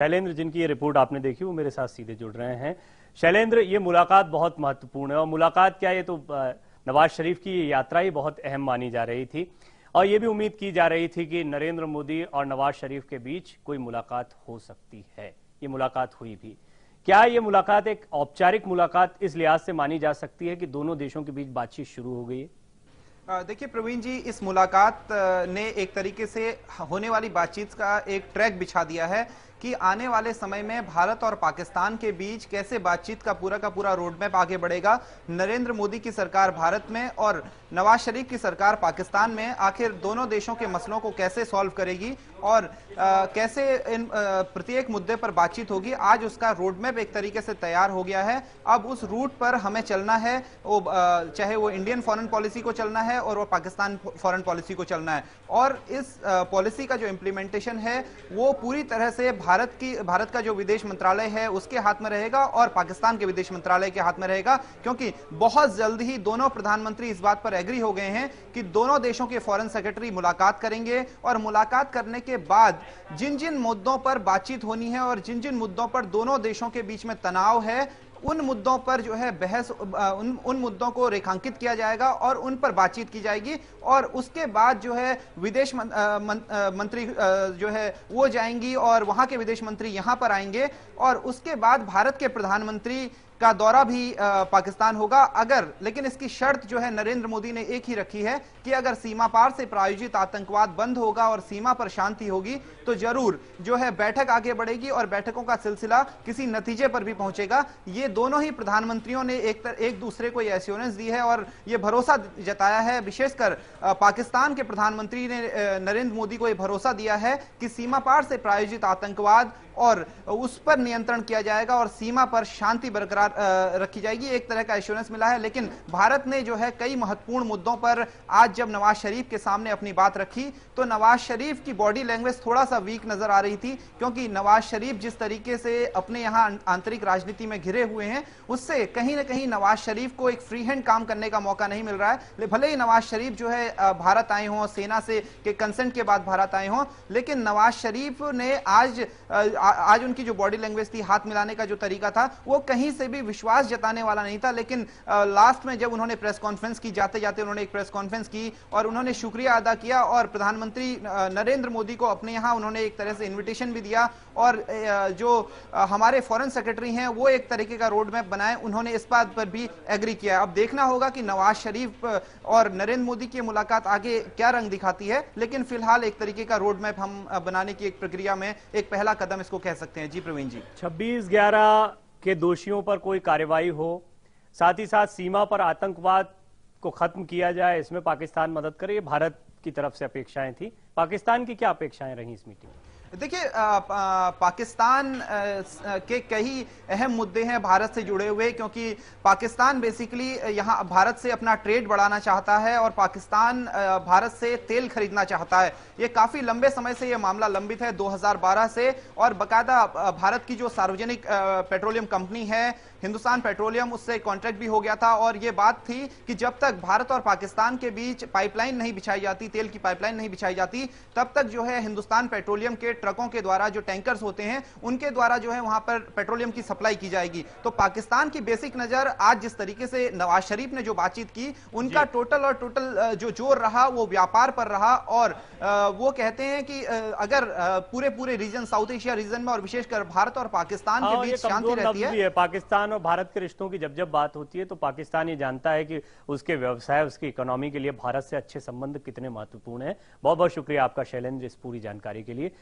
शैलेंद्र, जिनकी ये रिपोर्ट आपने देखी, वो मेरे साथ सीधे जुड़ रहे हैं। शैलेंद्र, ये मुलाकात बहुत महत्वपूर्ण है और मुलाकात क्या, ये तो नवाज शरीफ की यात्रा ही बहुत अहम मानी जा रही थी और ये भी उम्मीद की जा रही थी कि नरेंद्र मोदी और नवाज शरीफ के बीच कोई मुलाकात हो सकती है। ये मुलाकात हुई भी। क्या ये मुलाकात एक औपचारिक मुलाकात इस लिहाज से मानी जा सकती है कि दोनों देशों के बीच बातचीत शुरू हो गई है? देखिए प्रवीण जी, इस मुलाकात ने एक तरीके से होने वाली बातचीत का एक ट्रैक बिछा दिया है कि आने वाले समय में भारत और पाकिस्तान के बीच कैसे बातचीत का पूरा रोड मैप आगे बढ़ेगा। नरेंद्र मोदी की सरकार भारत में और नवाज शरीफ की सरकार पाकिस्तान में आखिर दोनों देशों के मसलों को कैसे सॉल्व करेगी और कैसे इन प्रत्येक मुद्दे पर बातचीत होगी। आज उसका रोड मैप एक तरीके से तैयार हो गया है। अब उस रूट पर हमें चलना है, वो चाहे वो इंडियन फॉरेन पॉलिसी को चलना है और वो पाकिस्तान फॉरेन पॉलिसी को चलना है। और इस पॉलिसी का जो इम्प्लीमेंटेशन है वो पूरी तरह से भारत का जो विदेश मंत्रालय है उसके हाथ में रहेगा और पाकिस्तान के विदेश मंत्रालय के हाथ में रहेगा, क्योंकि बहुत जल्द ही दोनों प्रधानमंत्री इस बात पर एग्री हो गए हैं कि दोनों देशों के फॉरेन सेक्रेटरी मुलाकात करेंगे और मुलाकात करने के बाद जिन जिन मुद्दों पर बातचीत होनी है और जिन जिन मुद्दों पर दोनों देशों के बीच में तनाव है, उन मुद्दों पर जो है बहस, उन मुद्दों को रेखांकित किया जाएगा और उन पर बातचीत की जाएगी। और उसके बाद जो है विदेश मंत्री जो है वो जाएंगी और वहां के विदेश मंत्री यहां पर आएंगे और उसके बाद भारत के प्रधानमंत्री का दौरा भी पाकिस्तान होगा। लेकिन इसकी शर्त जो है नरेंद्र मोदी ने एक ही रखी है कि अगर सीमा पार से प्रायोजित आतंकवाद बंद होगा और सीमा पर शांति होगी तो जरूर जो है बैठक आगे बढ़ेगी और बैठकों का सिलसिला किसी नतीजे पर भी पहुंचेगा। ये दोनों ही प्रधानमंत्रियों ने एक दूसरे को ये एश्योरेंस दी है और ये भरोसा जताया है। विशेषकर पाकिस्तान के प्रधानमंत्री ने नरेंद्र मोदी को यह भरोसा दिया है कि सीमा पार से प्रायोजित आतंकवाद और उस पर नियंत्रण किया जाएगा और सीमा पर शांति बरकरार रखी जाएगी। एक तरह का एश्योरेंस मिला है। लेकिन भारत ने जो है कई महत्वपूर्ण मुद्दों पर आज जब नवाज शरीफ के सामने अपनी बात रखी तो नवाज शरीफ की बॉडी लैंग्वेज थोड़ा सा वीक नजर आ रही थी, क्योंकि नवाज शरीफ जिस तरीके से अपने यहां आंतरिक राजनीति में घिरे हुए हैं उससे कहीं ना कहीं नवाज शरीफ को एक फ्री हैंड काम करने का मौका नहीं मिल रहा है। भले ही नवाज शरीफ जो है भारत आए हों, सेना से के कंसेंट के बाद भारत आए हों, लेकिन नवाज शरीफ ने आज उनकी जो बॉडी लैंग्वेज थी, हाथ मिलाने का जो तरीका था, वो कहीं से भी विश्वास जताने वाला नहीं था। लेकिन लास्ट में जब उन्होंने प्रेस कॉन्फ्रेंस की, जाते जाते उन्होंने एक प्रेस कॉन्फ्रेंस की और उन्होंने शुक्रिया अदा किया और प्रधानमंत्री नरेंद्र मोदी को अपने यहां उन्होंने एक तरह से इन्विटेशन भी दिया और जो हमारे फॉरेन सेक्रेटरी हैं वो एक तरीके का रोड मैप बनाए, उन्होंने इस बात पर भी एग्री किया। अब देखना होगा कि नवाज शरीफ और नरेंद्र मोदी की मुलाकात आगे क्या रंग दिखाती है, लेकिन फिलहाल एक तरीके का रोड मैप हम बनाने की एक प्रक्रिया में एक पहला कदम इसको कह सकते हैं। जी प्रवीण जी, 26/11 के दोषियों पर कोई कार्रवाई हो, साथ ही साथ सीमा पर आतंकवाद को खत्म किया जाए, इसमें पाकिस्तान मदद करे, ये भारत की तरफ से अपेक्षाएं थी। पाकिस्तान की क्या अपेक्षाएं रही इस मीटिंग में? देखिए पाकिस्तान के कई अहम मुद्दे हैं भारत से जुड़े हुए, क्योंकि पाकिस्तान बेसिकली यहाँ भारत से अपना ट्रेड बढ़ाना चाहता है और पाकिस्तान भारत से तेल खरीदना चाहता है। ये काफी लंबे समय से ये मामला लंबित है, 2012 से, और बकायदा भारत की जो सार्वजनिक पेट्रोलियम कंपनी है हिंदुस्तान पेट्रोलियम, उससे कॉन्ट्रैक्ट भी हो गया था और ये बात थी कि जब तक भारत और पाकिस्तान के बीच पाइपलाइन नहीं बिछाई जाती, तेल की पाइपलाइन नहीं बिछाई जाती, तब तक जो है हिंदुस्तान पेट्रोलियम के ट्रकों के द्वारा, जो टैंकर्स होते हैं उनके द्वारा जो है वहां पर पेट्रोलियम की सप्लाई की जाएगी। तो पाकिस्तान की बेसिक नजर आज जिस तरीके से नवाज शरीफ ने जो बातचीत की, उनका टोटल जो जोर रहा वो व्यापार पर रहा और वो कहते हैं कि अगर पूरे रीजन, साउथ एशिया रीजन में और विशेषकर भारत और पाकिस्तान के बीच शांति रहती है, पाकिस्तान और भारत के रिश्तों की जब बात होती है तो पाकिस्तान ये जानता है कि उसके व्यवसाय, उसकी इकोनॉमी के लिए भारत से अच्छे संबंध कितने महत्वपूर्ण हैं। बहुत बहुत शुक्रिया आपका शैलेंद्र इस पूरी जानकारी के लिए।